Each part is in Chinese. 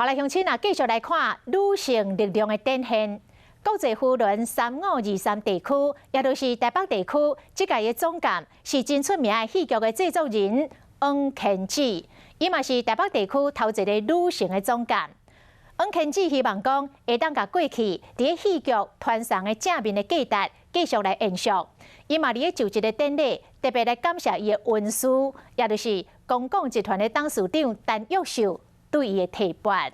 好来，乡亲啊，继续来看女性力量的展现。国际妇联3523地区，也就是台北地区，这届的总监是真出名的戏剧的制作人王乾子，伊嘛是台北地区头一个女性的总监。王乾子希望讲，会当甲过去伫戏剧传送的正面的价值继续来延续。伊嘛伫就职的典礼，特别来感谢伊的恩师，也就是公共集团的董事长陈玉秀对伊的提拔。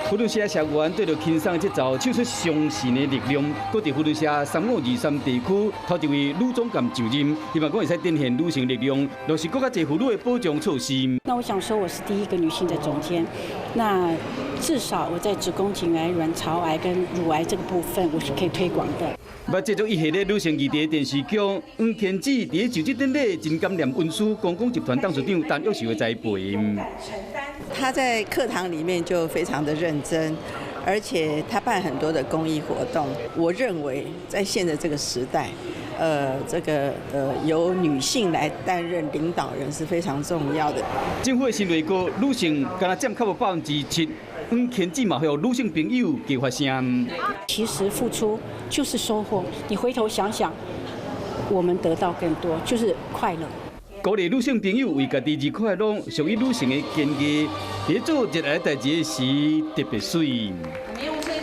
福伦社社员对着轻松节奏，唱出上神的力量。各地福伦社3523地区头一位女总监就任，希望讲会使展现女性力量，就是更加侪妇女的保障措施。那我想说，我是第一个女性的总监，那至少我在子宫颈癌、卵巢癌跟乳癌这个部分，我是可以推广的。要接触一系列女性议题电视剧，王乾子伫就职典礼真感念恩师公共集团董事长陈玉秀的栽培。他在课堂里面就非常的认真，而且他办很多的公益活动。我认为在现在这个时代，由女性来担任领导人是非常重要的。政府的新内阁女性敢若占较无7%，王乾子嘛会有女性朋友加发声。其实付出就是收获，你回头想想，我们得到更多，就是快乐。鼓励女性朋友为家己而快乐，属于女性的坚毅，在做热爱代志的时特别水。